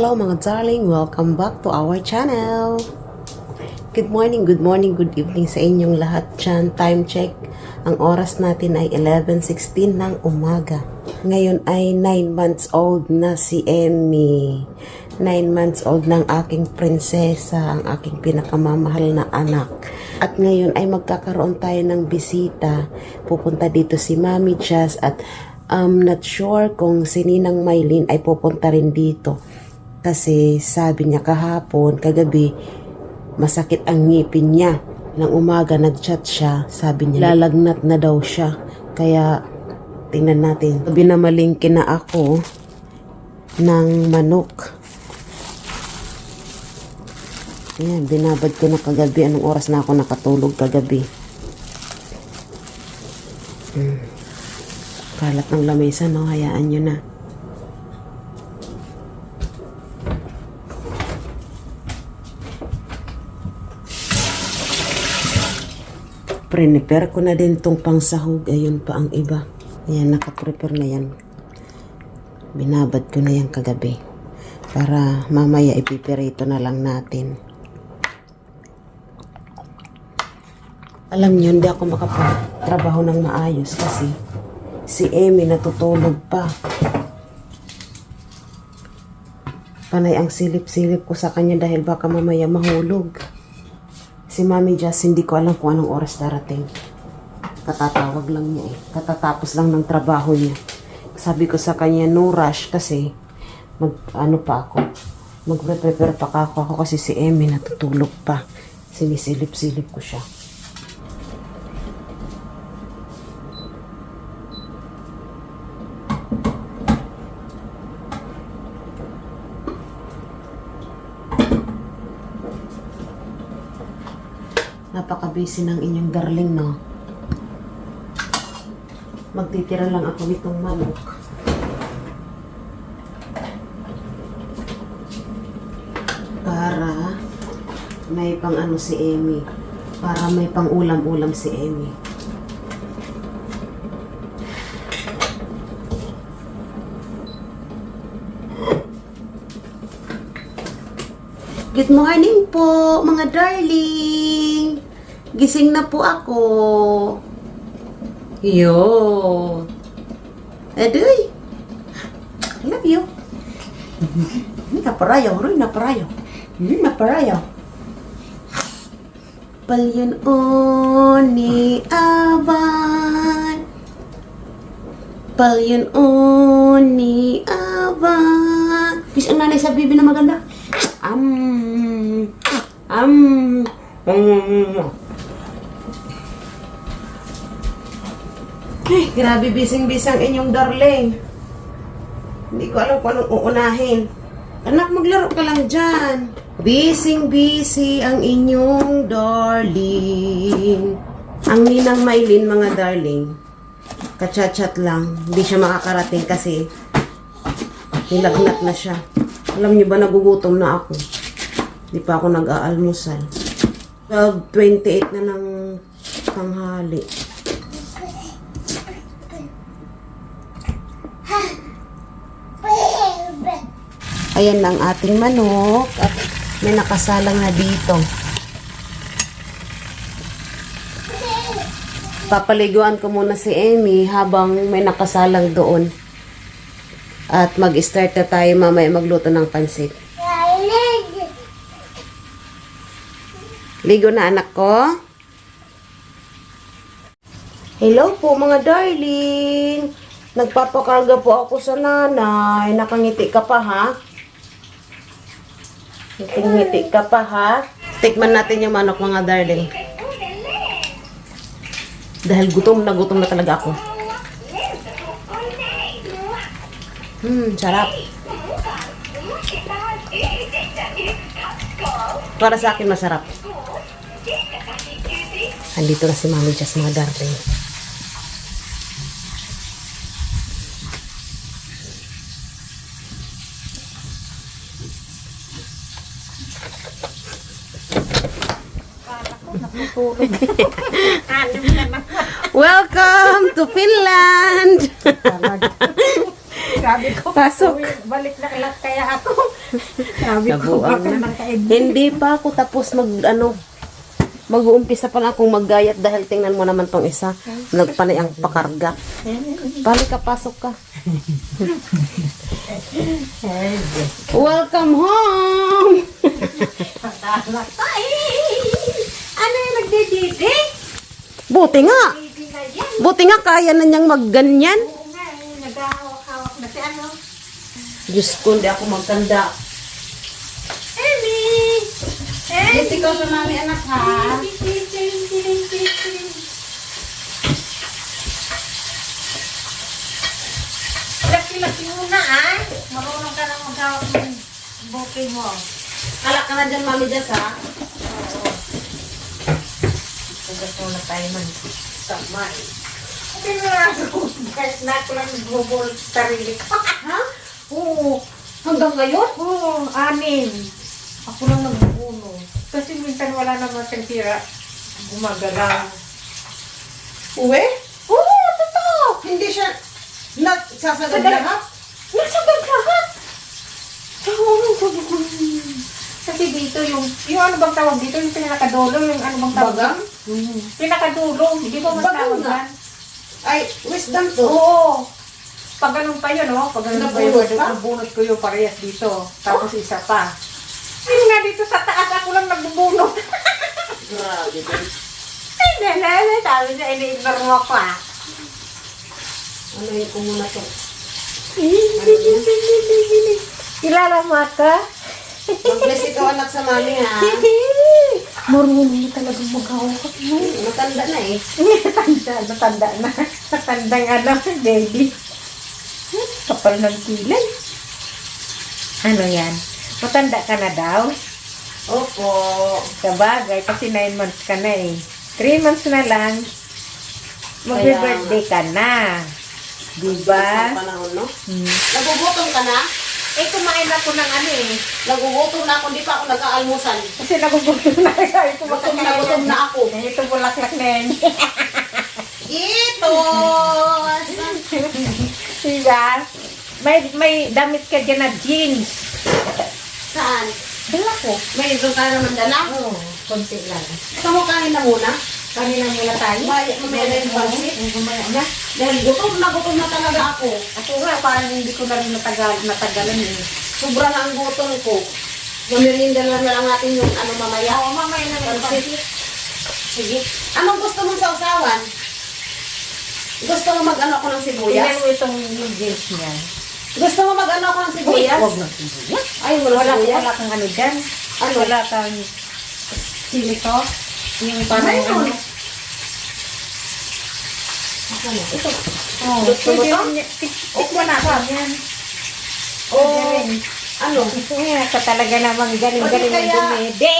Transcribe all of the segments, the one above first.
Hello mga darling, welcome back to our channel. Good morning, good evening sa inyong lahat dyan. Time check, ang oras natin ay 11:16 ng umaga. Ngayon ay 9 months old na si Emmy. 9 months old ng aking prinsesa, ang aking pinakamamahal na anak. At ngayon ay magkakaroon tayo ng bisita. Pupunta dito si Mami Jazz at I'm not sure kung si Ninang Maylin ay pupunta rin dito. Kasi sabi niya kahapon, kagabi, masakit ang ngipin niya. Nang umaga nag-chat siya, sabi niya lalagnat na daw siya. Kaya tingnan natin. Binamalingkin na ako ng manok. Ayan, binabad ko na kagabi. Anong oras na ako nakatulog kagabi? Kalat ng lamesa, no? Hayaan nyo na. Prepare ko na din tong pangsahog. Ayun pa ang iba. Ayan, nakaprepare na yan. Binabad ko na yan kagabi. Para mamaya ipiperito na lang natin. Alam nyo, hindi ako makapagtrabaho ng maayos kasi si Emmy natutulog pa. Panay ang silip-silip ko sa kanya dahil baka mamaya mahulog. Si Mami Jazz, hindi ko alam kung anong oras darating. Katatawag lang niya eh. Katatapos lang ng trabaho niya. Sabi ko sa kanya, no rush kasi magre-prepare pa ako kasi si Emmy natutulog pa. Sinisilip-silip ko siya. Napaka-busy ng inyong darling, no? Magtitira lang ako nitong manok. Para may pang ano si Emmy. Para may pang ulam-ulam si Emmy. Good morning po, mga darling. Gising na po ako. Yo. Adoy. I love you. Naparayaw, Roy, naparayaw. Naparayaw. Palyon o ni aban. Palyon o ni aban. Bis ang nanay sa bibi na maganda. Ay, grabe bising-bisang inyong darling. Hindi ko alam kung anong uunahin. Anak, maglaro ka lang dyan. Bising-busy ang inyong darling. Ang Ninang Maylin, mga darling. Kachat-chat lang. Hindi siya makakarating kasi nilagnat na siya. Alam niyo ba, nagugutom na ako. Hindi pa ako nag-aalmusal. 12:28 na ng tanghali. Ayan na ang ating manok. At may nakasalang na dito. Papaliguan ko muna si Emmy habang may nakasalang doon. At mag-start na tayo mamaya magluto ng pansit. Ligo na anak ko. Hello po mga darling. Nagpapakarga po ako sa nanay. Nakangiti ka pa ha? Ngiti ka pa ha? Tikman natin yung manok mga darling. Dahil gutom na talaga ako. Sarap. Para sa akin masarap. Andito na si Mami Jazz mga darling. Welcome to Finland! Sabi ko, Pasok. balik na kaya ako. Sabi ko, Nabuang bakit na. nakaedit? Hindi pa ako tapos mag-uumpisa pa lang akong maggayat dahil tingnan mo naman tong isa. Nagpanay ang pakarga. Balik ka, pasok ka. Welcome home! Ay! Ano yung nagdididi? Buti nga! Didi na yan. Buti nga kaya na niyang magganyan. Oo nga, nag-ahawak-hawak na si ano. Diyos ko, hindi ako magtanda. Amy! Yes, ikaw sa mami anak ha. Laki-laki mo na ah. Marunong ka nang maghawak ng bouquet mo. Kalak ka na dyan mami Jess ha. Tugas mo na tayo man. Tamay. Pinarado na ako lang nagbubol sa sarili ko. Ha? Oo. Hanggang ngayon? Oo, 6. Ako lang nagbubuno. Kasi minsan wala naman siyang tira. Gumagalaw. Uwe? Oo, totoo! Hindi siya nagsasagad Sagad. lahat? Nasagad lahat! Oo, sabi ko. Kasi dito yung ano bang tawag dito? Yung pinakadulo, yung ano bang tawag? Bagang? Pinakadulo, hindi ba mas Bagang tawag na. yan? Ay, wisdom to. Oo. Pag ganun pa yun, no? Pag ganun pa yun, Nabunot pa? nabunot ko yung parehas dito. Tapos isa pa. Yun nga dito sa taas, ako lang nagbubunot. Grabe din. Ay, nanay, sabi niya, ini-ignore mo ako ah. Ano yun ko muna to? Kilala mo ako? Mag-bless ikaw anak sa mami ha. Marunong mo talagang maghawak mo. Matanda na eh. Natanda na. Natandang ano, baby. Kapal ng kilay. Ano yan? Matanda ka na daw? Opo. Sabagay, kasi 9 months ka na eh. 3 months na lang. Magbe-birthday ka na. Diba? Sa panahon, no? Hmm. Nagugutom ka na? Eh, kumain ako ng ano eh. Nagugutom na ako, hindi pa ako nag-aalmusan. Kasi nagugutom na ako. Gutom na ako. Ito bulaklak na yan. Ito! Diba? May damit ka dyan na jeans. Saan? Dala ko. May isang ka naman dala? Oo, konti lang. Gusto mo kain na muna? Kanina muna tayo. Mamaya na yung pansit. Mamaya na. Dahil gutom na talaga ako. Ako nga, parang hindi ko na rin natagalan eh. Sobra na ang gutom ko. Mamirinda na lang natin yung ano mamaya. Oo, mamaya na rin Pansit. Sige. Anong gusto mong sausawan? Gusto mo mag-ano ko ng sibuyas? Tingnan mo itong yung jeans niya. Gusto mo mag-ano ko ng sibuyas? Huwag na sibuyas. Ay, wala sibuyas. Wala kang ano dyan. Ano? Wala kang chili sauce. Yung parang Mayroon. ano. Ito. Oh, Gusto mo to? Tikman natin yan. Oh, ano? Eh, ka talaga namang galing-galing Pati ng kaya- dumede.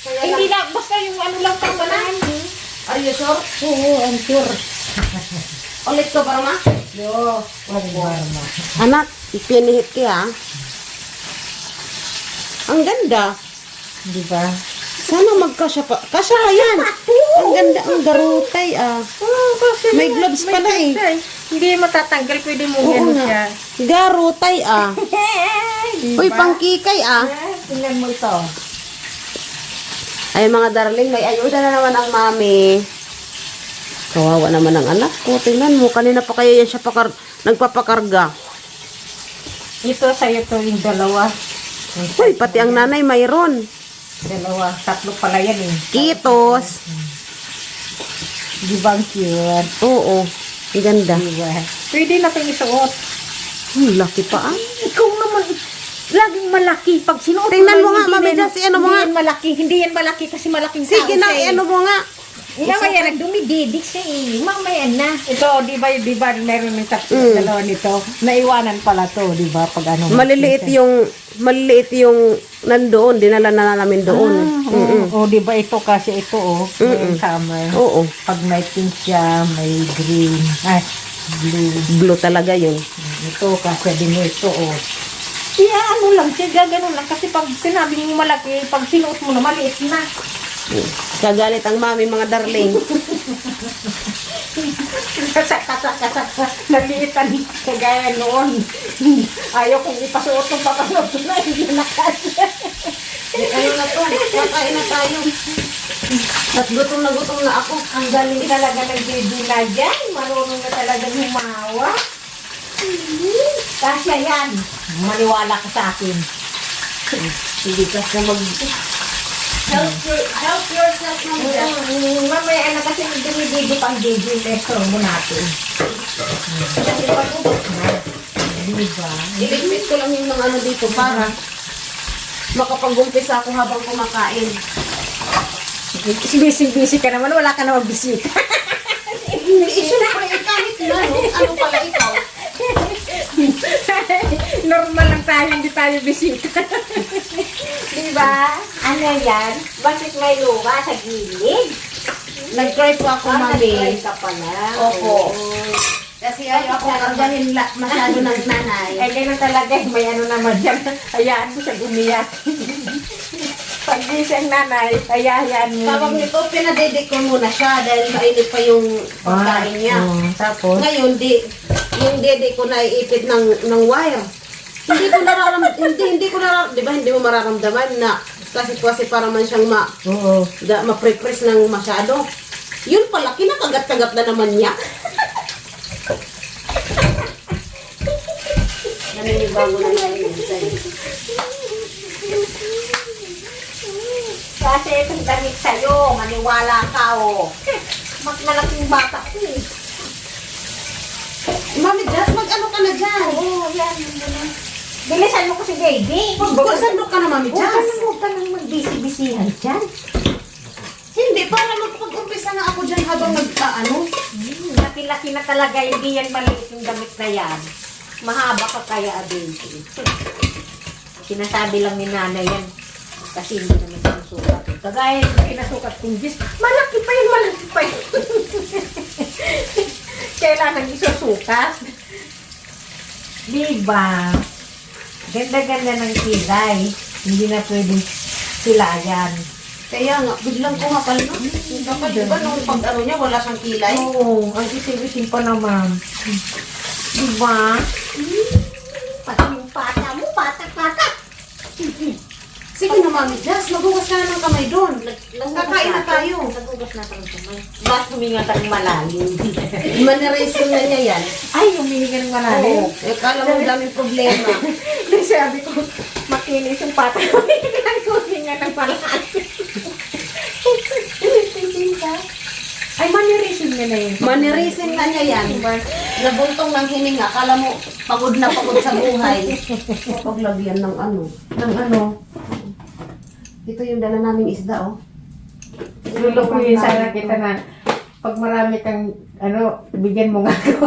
Kaya Hindi lang. lang, basta yung ano lang tanggalan. Are you sure? Oo, I'm sure. Ulit ko ba, ma? Yo, barma. Anak, ipinihit kaya. Ang ganda. Di ba? Sana magkasya pa. Kasya pa yan. Ang ganda, ang garutay ah. Oh, kasi May gloves pala eh. Hindi matatanggal, pwede mo Oo yan nga. siya. Garutay ah. Diba? Uy, pangkikay ah. Tingnan mo ito. Ay mga darling, may ayuda na naman ang mami. Kawawa naman ang anak ko. Tingnan mo, kanina pa kaya yan siya nagpapakarga. Ito sa'yo to yung dalawa. Uy, pati ang nanay mayroon. Dalawa, tatlo pala yan eh. Kitos. Di ba ang cute? Oo, ang ganda. Diba? Pwede natin isuot. Laki pa ah. Ikaw naman, laging malaki. Pag sinuot Tingnan mo lang, nga, hindi Mami na- Jessie, ano mo hindi nga? yan malaki. Hindi yan malaki kasi malaking Sige tao na, siya eh. ano mo nga. Mamaya nagdumididik siya eh. Mamaya na. Ito, di ba meron ng tatlo, dalawa nito. Naiwanan pala to, di ba? Pag ano. Maliliit yung nandoon, dinala na namin doon. Oh, di ba ito kasi ito oh. Yung summer. Oo, Pag may pink siya, may green. Ay, blue. blue talaga yun. Ito kasi din ito oh. Siya ano lang, siya gano'n lang. Kasi pag sinabi mo malaki, pag sinuot mo na maliit na. Kagalit ang mami, mga darling. Kasak. Naliitan kagaya noon. Ayaw kong ipasuot ng papanood ko na hindi na kaya. Ano na to? Kakain na tayo. At gutom na ako. Ang galing talaga ng baby na dyan. Marunong na talaga humawa. Kasya yan. Maniwala ka sa akin. Hindi ka na mag... Help yourself naman. Mamaya na kasi dumididi pang baby restaurant mo natin. Kasi pag-ubos na. Diba? Iligpit ko lang yung mga ano dito para makapag-umpisa ako habang kumakain. Busy ka naman. Wala ka na magbisita. Siyempre, kahit na, no? Ano pala ikaw? Normal lang tayo, hindi tayo bisita. Diba? Ano yan? Bakit may lupa sa gilid? Nag-try po ako, mami. Nag-try ka pala. Opo. Kasi ayaw ako kargahin masyado ng nanay. Ay, ganun talaga. May ano naman dyan. Hayaan mo siya gumiyak. Pag gising nanay, hayaan mo. Tawag nito, pinadedik ko muna siya dahil mainit pa yung pagkain niya. Tapos? Ngayon, yung dede ko naiipit ng wire. Hindi ko nararamdaman, di ba hindi mo mararamdaman na kasi para man siyang Oo. ma-pre-press ng masyado. Yun pala, kinakagat-kagat na naman niya. Naninibago na yun. Kasi itong damit sa'yo, maniwala ka Malaking bata ko Mami, just mag-ano ka na dyan? Oo, yan. Bilisan mo kasi baby. Saan ka na, Mami, just? Huwag ka nang magbisi-bisihan dyan. Hindi, para magpag-umpisa na ako dyan habang nag-ano. Laki-laki na talaga, hindi yan maliit yung damit na yan. Mahaba ka kaya, baby. Sinasabi lang ni nanay yan. Kasi hindi naman sinusukat. Kagaya yung pinasukat kong Diyos, malaki pa yun. Kailangan isusukat. Diba? Ganda-ganda ng kilay. Hindi na pwedeng silayan. Kaya nga, biglang ko nga pala, no? Kapag, diba, nung pag-ano niya, wala siyang kilay? Oo, ang isim-isim pa naman. Diba? Pati yung pata mo, pata-pata. Sige na, Mami, just maghugas ka na ng kamay doon. Kakain na tayo. Nagugas na tayo kamay. Ba't huminga ka ng malalim? Manirasin na niya yan. Ay, huminga ng malalim. Eh, kala mo daming problema. Sabi ko, makinis yung pata ko. Huminga ng malalim. Ay, manirisin niya na yun. Manirisin na niya yan. Nabuntong ng hininga. Kala mo, pagod na pagod sa buhay. Paglagyan ng ano. Ng ano? Ito yung dala naming isda, oh. Lulukuhin sana kita na pag marami kang, bigyan mo nga ako.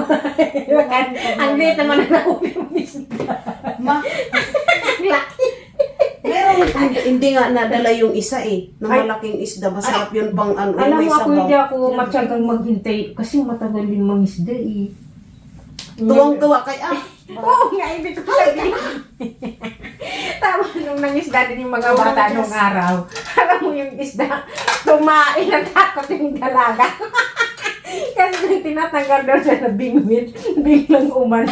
Ang liit naman na nahuli mo isda. Ma, Laki. meron hindi nga nadala yung isa eh. Na malaking isda. Masarap yun pang ano. Alam may mo ako, sabaw. hindi ako matyagang maghintay kasi matagal din mangisda eh. Tuwang-tuwa kay Oo nga, hindi ko sabihin. Tama nung nangisda din yung mga bata nung araw. Alam mo yung isda, tumain at takot yung dalaga. Kasi nung tinatanggal daw siya na bingwit, biglang umano.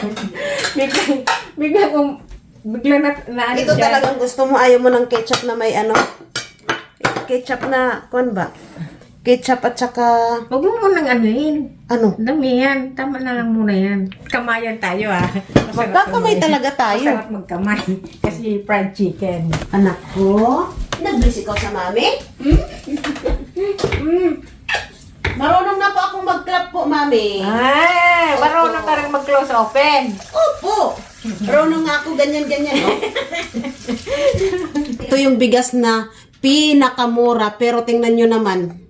Biglang na ano Ito siya. talagang gusto mo. Ayaw mo ng ketchup na may ano. Ketchup na, kuwan ba? Ketchup at saka, Huwag mo munang anuhin. ano? Dami yan. Tama na lang muna yan. Kamayan tayo Masarap Magkakamay tuloy. talaga tayo. Masarap magkamay. Kasi fried chicken. Anak ko, nag-bless ikaw sa mami? Marunong na po akong mag-clap po, mami. Ay, marunong ka rin mag-close open. Opo. Marunong nga ako ganyan-ganyan. Oh. Ito yung bigas na pinakamura, pero tingnan nyo naman.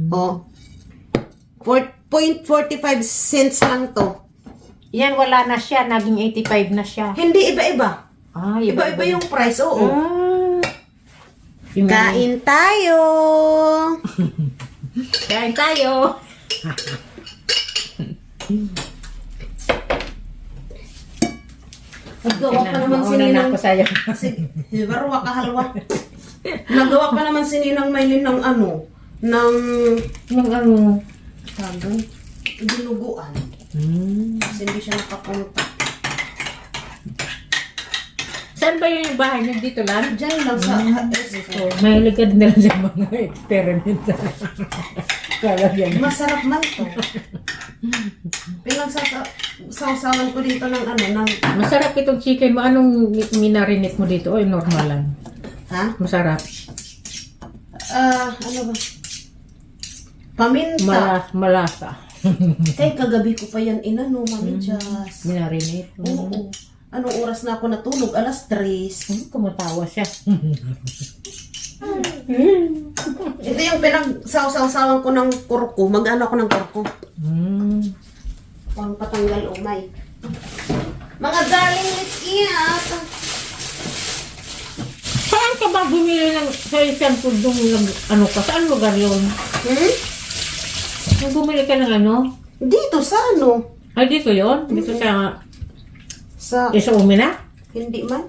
Oh. 0.45 cents lang to. Yan, wala na siya. Naging 85 na siya. Hindi iba-iba. Ah, Iba-iba yung price, oo. Yung Kain tayo. Kain tayo. Gawa pa naman Mauna na sininang. ako sa'yo. Sige, barwa ka halwa. Nagawa pa naman si Ninang Maylin ng ano, ng Yung ano. sabi, dinuguan. Kasi hindi siya nakapunta. Saan ba yung bahay niyo dito lang? Diyan lang sa So, mahilig ka din nila sa mga experiment. Kalagyan. Masarap man to. Pinagsasawan ko dito ng ano, ng... Masarap itong chicken mo. Anong minarinate mo dito? O yung normalan? Ha? Masarap. Ano ba? Paminta. Malasa. Eh, kagabi ko pa yan inano, Mami Jazz. Minarinate. Oo. Anong oras na ako natulog? Alas 3. Kumatawa siya. Ito yung pinagsasawan ko ng kurko. Mag-ano ako ng kurko. Pang patanggal umay. Mga darling, let's eat! Saan ka ba bumili ng sa isang pundong ano ka? Saan lugar yun? Nung bumili ka ng ano? Dito sa ano? Ay, dito yun? Dito Sa... sa Umina? Hindi man.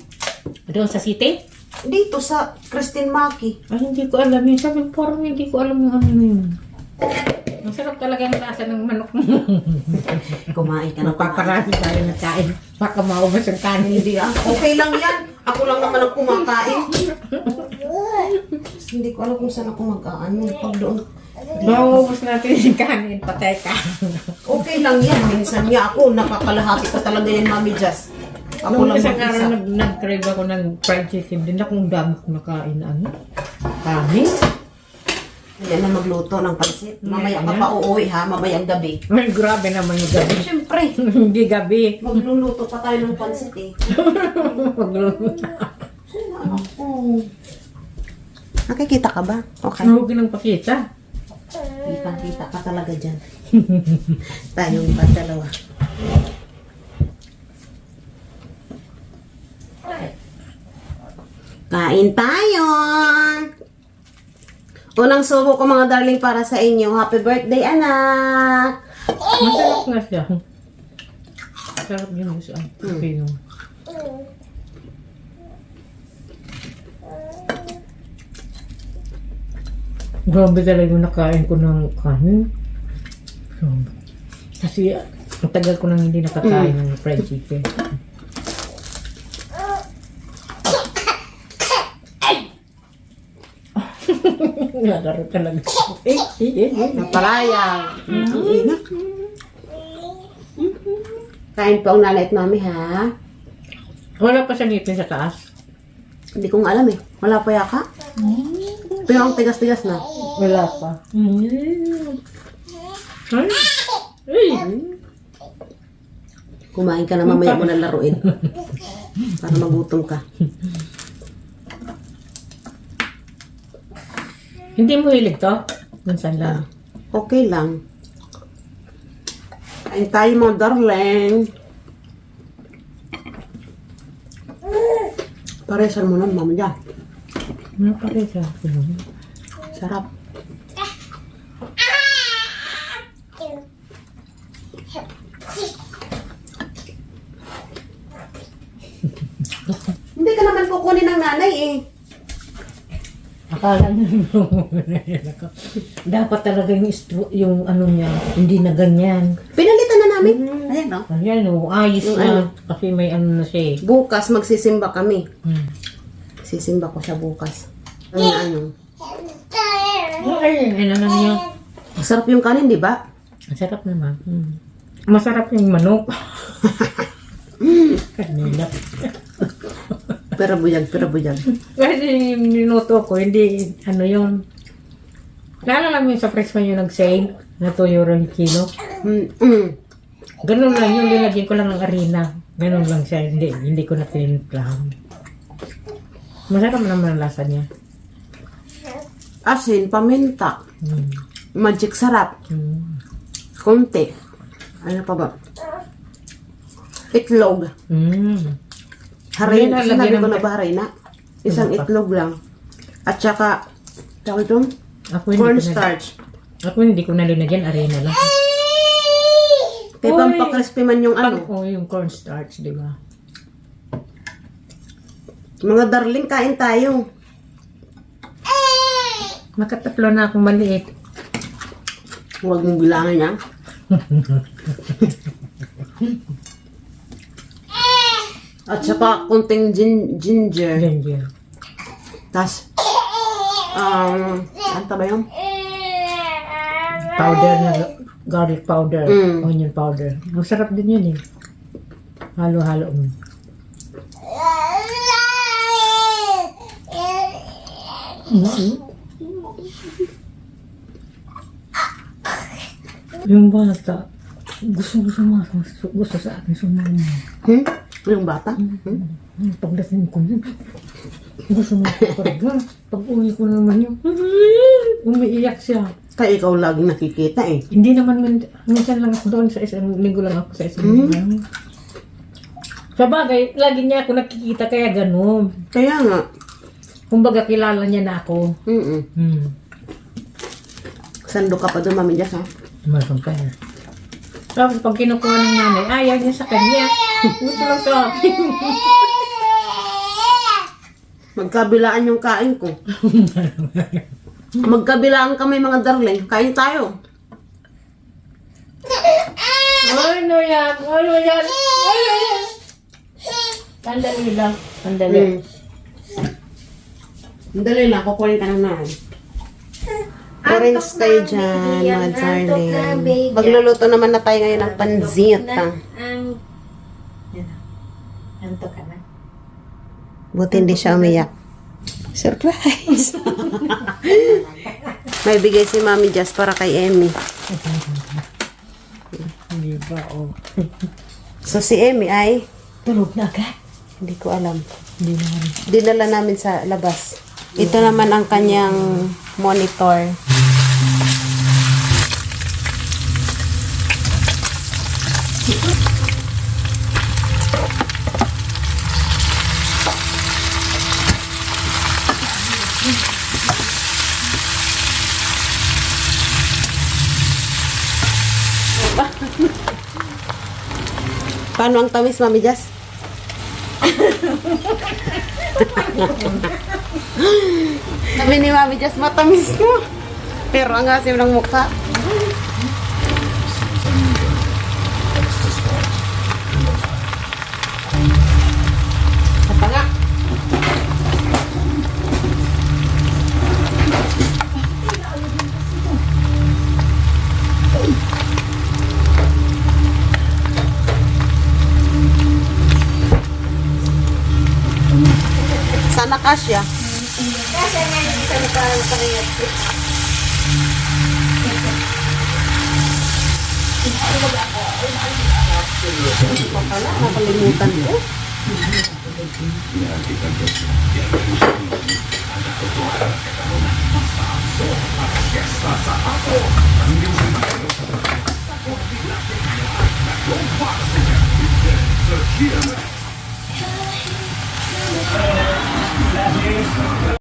Doon sa city? Dito sa Christine Maki. Ay, hindi ko alam yun. Sabi, parang hindi ko alam yung ano yun. Masarap talaga yung lasa ng manok mo. Kumain ka na. Paparami tayo na kain. Baka maubos ang kanin. Hindi okay lang yan. Ako lang naman ang kumakain. Hindi ko alam kung saan ako mag-ano. Pag doon. Maubos natin yung kanin. Patay ka. Okay lang yan. Minsan niya ako. Nakakalahati ko talaga yan, Mami Jazz. Ako Nung lang isang mag-isa. araw nag-crave ako ng fried chicken. Din akong dami kong nakain na ano. Kanin. Hindi na magluto ng pansit. Mamaya ka pa uuwi ha. Mamayang gabi. Ay, grabe naman yung gabi. Siyempre. Hindi gabi. Magluluto pa tayo ng pansit eh. Sino ako? Nakikita ka ba? Okay. Huwag nang pakita. Ipakita ka talaga dyan. Tayong pa dalawa. Kain tayo! Unang subo ko mga darling para sa inyo. Happy birthday, anak! Masarap nga siya. Masarap yun siya. Pino. Grabe talaga yung nakain ko ng kanin. Grabe. Kasi ang tagal ko nang hindi nakakain ng fried chicken. Nagaro talaga. Napalaya. Kain po ang nanay at mami, ha? Wala pa siya ngipin sa taas. Hindi ko nga alam eh. Wala pa yaka. Pero ang tigas-tigas na. Wala pa. Ay! Kumain ka na mamaya mo na laruin. Para magutom ka. Hindi mo hilig to? Minsan lang. Okay lang. Kain tayo mga darling. Paresan mo na, mama dyan. Ano pa rin siya? Sarap. Hindi ka naman kukunin ng nanay eh. Akala niya dapat talaga yung ano niya, hindi na ganyan. Pinalitan na namin. Ayan no? Ayan o, ayos Yung na. ano? Kasi may ano na siya eh. Bukas magsisimba kami. Hmm. Sisimba ko siya bukas. Ano? Ay, ano niya. Masarap yung kanin, di ba? Ang sarap naman. Masarap yung manok. Kanila. Pero buyag. Kasi yung minuto ko, hindi, ano yun. Naalala mo yung sa Pressman yung nag-sale na 2 euro yung kilo? Ganun lang yung linagyan ko lang ng arena. Ganun lang siya. Hindi ko na tinimplahan. Masarap naman ang lasa niya. Asin, paminta. Magic sarap. Konti. Ano pa ba? Itlog. Haray, Hindi na, sinabi lagyan ko ng- na ba haray na? Isang Ano pa? itlog lang. At saka, tawag itong Ako hindi ko na, cornstarch. ako hindi ko na linagyan, arena lang. Kaya Uy! pampakrispy man yung ano. Yung cornstarch, di ba? Mga darling, kain tayo. Makatatlo na akong maliit. Huwag mong bilangin yan. At saka konting ginger. Ginger. Tapos, ano ba yun? Powder na garlic powder. Mm. Onion powder. Masarap din yun eh. Halo-halo mo. Yung bata, gusto sa akin sumama. Yung bata? Pagdating ko yun, gusto mo talaga. Pag uwi ko naman yun, umiiyak siya. Kaya ikaw laging nakikita eh. Hindi naman, minsan lang ako doon sa isang linggo lang ako sa isang linggo. Sa bagay, lagi niya ako nakikita kaya ganun. Kaya nga. Kumbaga kilala niya na ako. Sando ka pa doon, Mami Jess, ha? Masang kaya. Tapos pag kinukuha ng nanay, ayaw niya sa kanya. Gusto lang sa akin. Magkabilaan yung kain ko. Magkabilaan kami mga darling. Kain tayo. Ano yan? Ano yan? Ano yan? Sandali lang. Sandali. Dali lang, kukunin ka ng nanay. Parents kayo dyan, mga darling. Magluluto naman na tayo ngayon ng panzit. Anto ka na. Buti hindi siya umiyak. Surprise! May bigay si Mami Jess para kay Emmy. Hindi ba, oh. So si Emmy ay, Tulog na agad. hindi ko alam. Hindi naman. Dinala namin sa labas. Ito naman ang kanyang monitor. Paano ang tamis, Mami Jess? Sabi ni Mami Jess, matamis mo. Pero ang asim ng mukha. Apa nga? Sana kasya. Nakalimutan ko.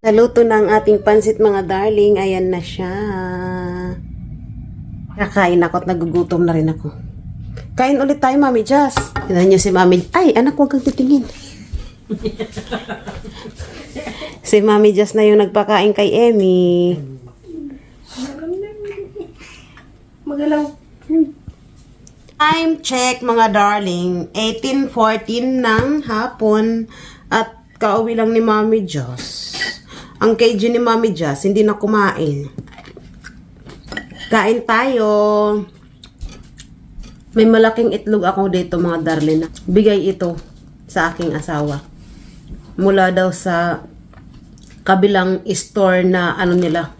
Naluto na ang ating pansit, mga darling. Ayan na siya. Kakain ako at nagugutom na rin ako. Kain ulit tayo, Mami Jess. Tignan niyo si Mami. Ay, anak, huwag kang titingin. Si Mami Jess na yung nagpakain kay Emmy. Magalaw. Time check, mga darling. 18:14 ng hapon. At kauwi lang ni Mami Jess. Ang KG ni Mami Jess, hindi na kumain. Kain tayo. May malaking itlog ako dito, mga darling. Bigay ito sa aking asawa. Mula daw sa kabilang store na ano nila.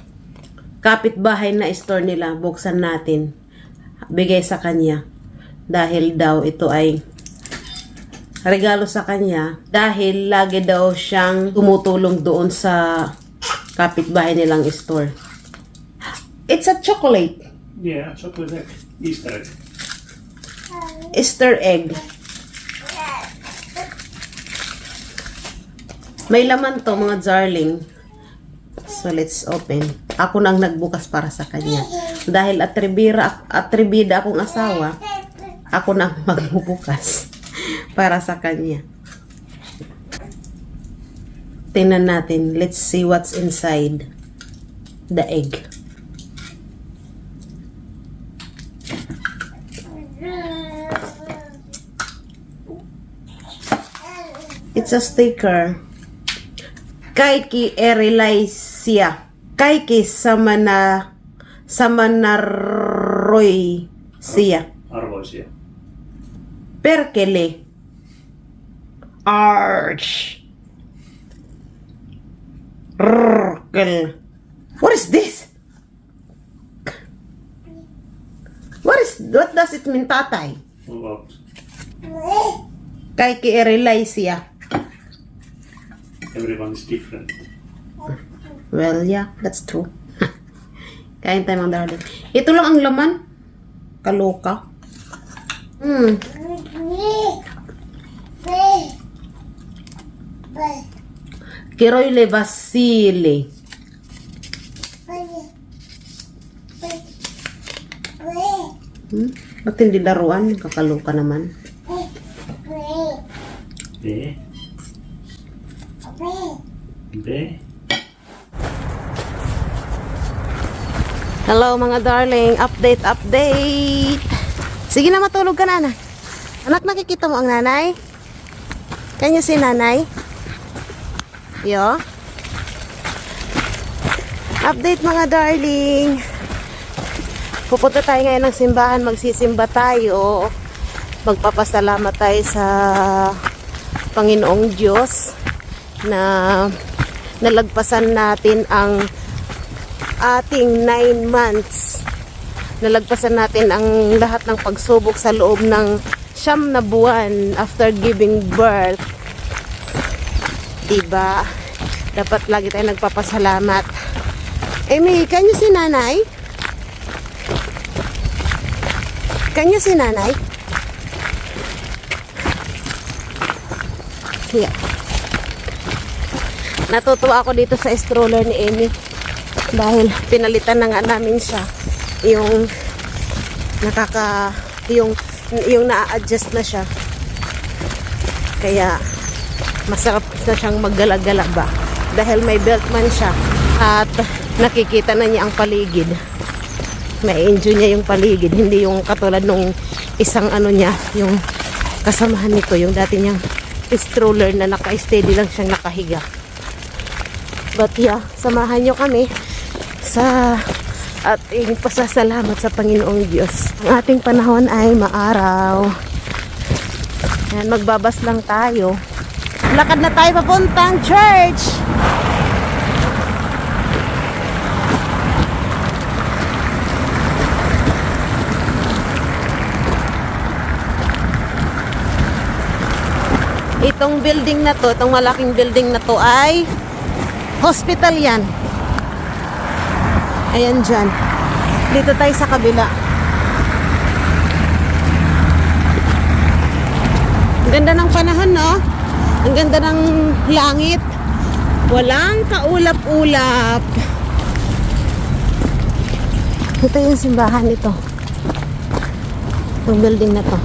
Kapitbahay na store nila. Buksan natin. Bigay sa kanya. Dahil daw ito ay regalo sa kanya. Dahil lagi daw siyang tumutulong doon sa kapitbahay nilang store. It's a chocolate. Yeah, chocolate egg. Easter egg. Easter egg. May laman to, mga darling. So, let's open. Ako nang nagbukas para sa kanya. Dahil atribida akong asawa, ako nang magbubukas para sa kanya. Tingnan natin. Let's see what's inside. the egg. It's a sticker. Kaiki Erelaisia. Kaiki Samanaroi siya. Arvoisia. Perkele. Arch. Rrrkel. What is this? What does it mean, tatay? What? Kaiki Erelaisia. Everyone is different. Well, yeah, that's true. Kain tayo mga darling. Ito lang ang laman. Kaloka. Kiroy le Vasile. Ba't hindi laruan? Kakaloka naman. B. B. Hello mga darling. Update. Sige na, matulog ka na, anak. Anak, nakikita mo ang nanay? Can you see nanay? Yo. Update mga darling. Pupunta tayo ngayon ng simbahan. Magsisimba tayo. Magpapasalamat tayo sa Panginoong Diyos na nalagpasan natin ang ating 9 months. Nalagpasan natin ang lahat ng pagsubok sa loob ng 9 na buwan after giving birth. Diba? Dapat lagi tayo nagpapasalamat. Amy, can you see nanay? Can you see nanay? Yeah. Natutuwa ako dito sa stroller ni Amy. Dahil pinalitan na nga namin siya yung yung na-adjust na siya, kaya masarap na siyang maggala-gala ba dahil may belt man siya at nakikita na niya ang paligid. May enjoy niya yung paligid, hindi yung katulad nung isang ano niya, yung kasamahan nito, yung dati niyang stroller na naka-steady lang siyang nakahiga. But yeah, samahan niyo kami sa ating pasasalamat sa Panginoong Diyos. Ang ating panahon ay maaraw. Yan, magbabas lang tayo. Lakad na tayo papuntang church. Itong building na to, itong malaking building na to ay hospital yan. Ayan dyan. Dito tayo sa kabila. Ang ganda ng panahon, no? Ang ganda ng langit. Walang kaulap-ulap. Ito yung simbahan nito. Itong building na to.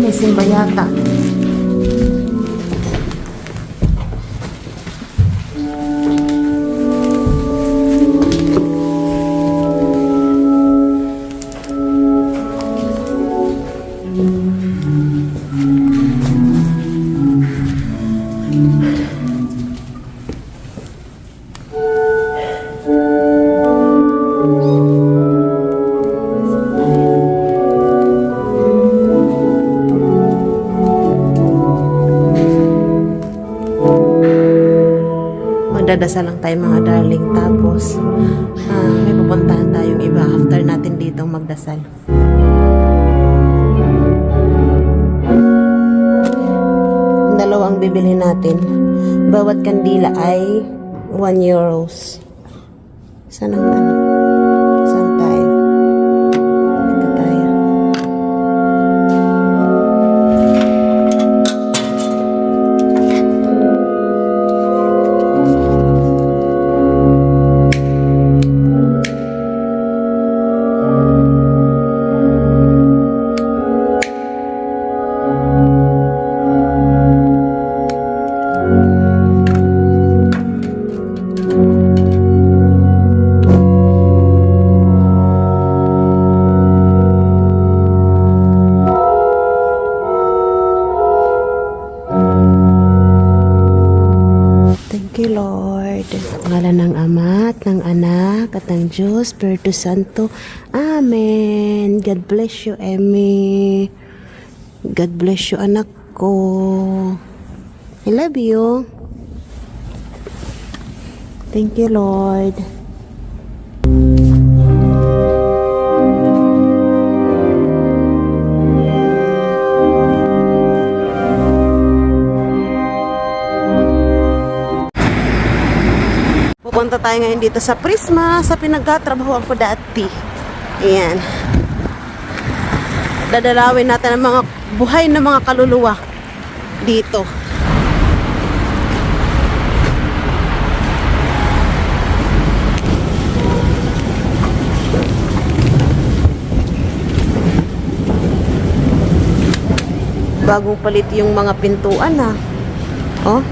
May simba yata. Magdadasal lang tayo mga darling, tapos may pupuntahan tayong iba after natin dito magdasal. bibili natin. Bawat kandila ay 1 euros. Saan ang ano? Saan tayo? Dito tayo. Thank you, Lord. Ngalan ng Ama at ng Anak at ng Diyos, Espiritu Santo. Amen. God bless you, Emmy. God bless you, anak ko. I love you. Thank you, Lord. Pupunta tayo ngayon dito sa Prisma, sa pinagtatrabahoan ko dati. Ayan. Dadalawin natin ang mga buhay na mga kaluluwa dito. Bagong palit yung mga pintuan ha. Oh.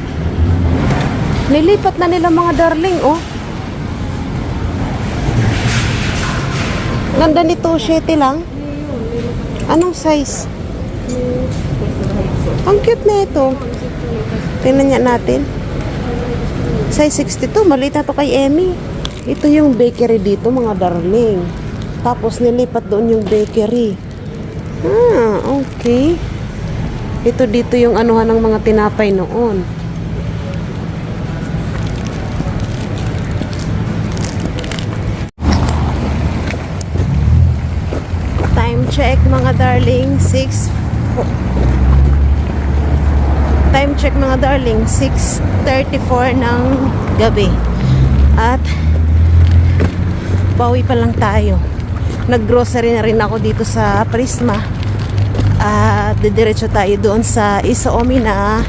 Nilipat na nila mga darling, oh. Ganda nito, 7 lang. Anong size? Ang cute na ito. Tingnan niya natin. Size 62, maliit na to kay Emmy. Ito yung bakery dito, mga darling. Tapos nilipat doon yung bakery. Ah, okay. Ito dito yung anuhan ng mga tinapay noon. Check mga darling, 6 time check mga darling, 6:34 ng gabi at bawi pa lang tayo. Nag-grocery na rin ako dito sa Prisma at didiretso tayo doon sa Isomi na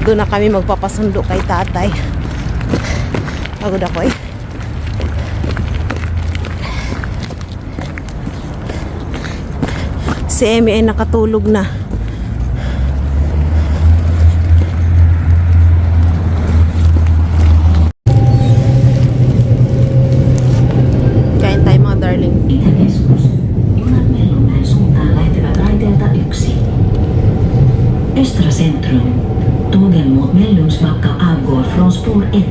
doon na kami magpapasundo kay tatay. Pagod ako eh. Si Emmy ay nakatulog na. Kain tayo mga darling. Itäkeskus. Junat Mellunmäen suuntaan lähtevät raiteelta 1. Östra centrum. Tågen mot Mellungsbacka avgår från spår 1.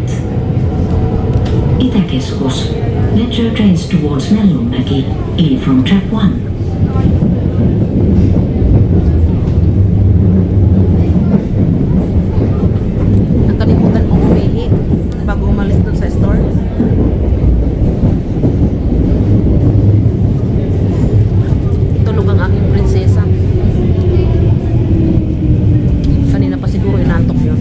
Itäkeskus. Metro trains towards Mellunmäki, leave from track 1. Nakalimutan kong umihi bago umalis dun sa store. Tulog ang aking prinsesa. Kanina pa siguro inantok yun.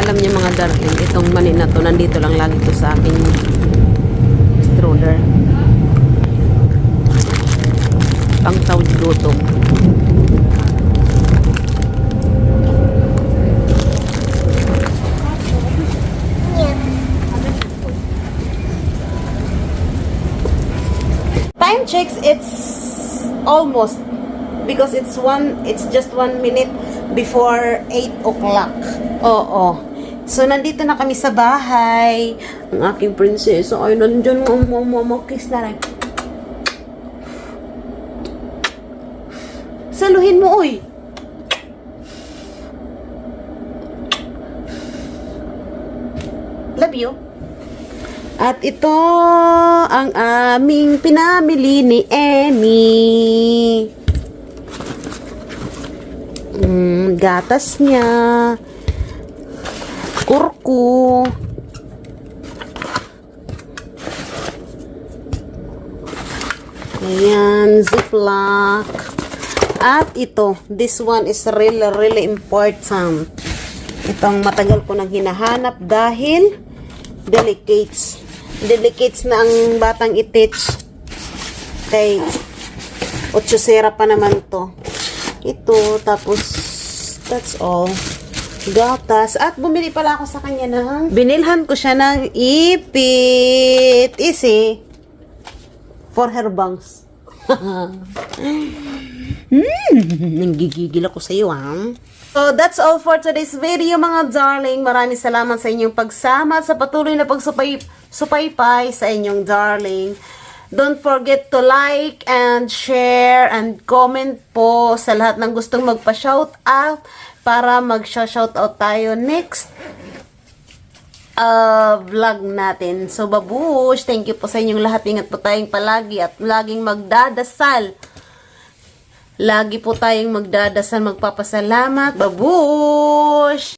Alam niyo mga darling, itong mani na to, nandito lang lagi to sa aking stroller. Pang tawid gutom. Time checks, it's almost because it's just 1 minute before 8 o'clock. Oo. So nandito na kami sa bahay. Ang aking prinsesa ay nandiyan, kiss na rin. Saluhin mo, oy. Love you. At ito ang aming pinamili ni Emmy. Gatas niya. Kurku. Ayan, ziplock. At ito, this one is really important. Itong matagal ko nang hinahanap dahil delicates. Delicates na ang batang i-teach. Kay Otsosera pa naman to. Ito, tapos that's all. Gatas. At bumili pala ako sa kanya ng binilhan ko siya ng ipit. Easy. For her bangs. Nanggigigil ako sa iyo, ha? So, that's all for today's video, mga darling. Maraming salamat sa inyong pagsama at sa patuloy na pagsupaybay sa inyong darling. Don't forget to like and share and comment po sa lahat ng gustong magpa-shout out para mag-shout out tayo next vlog natin. So, babush! Thank you po sa inyong lahat. Ingat po tayong palagi at laging magdadasal. Lagi po tayong magdadasal, magpapasalamat. Babush!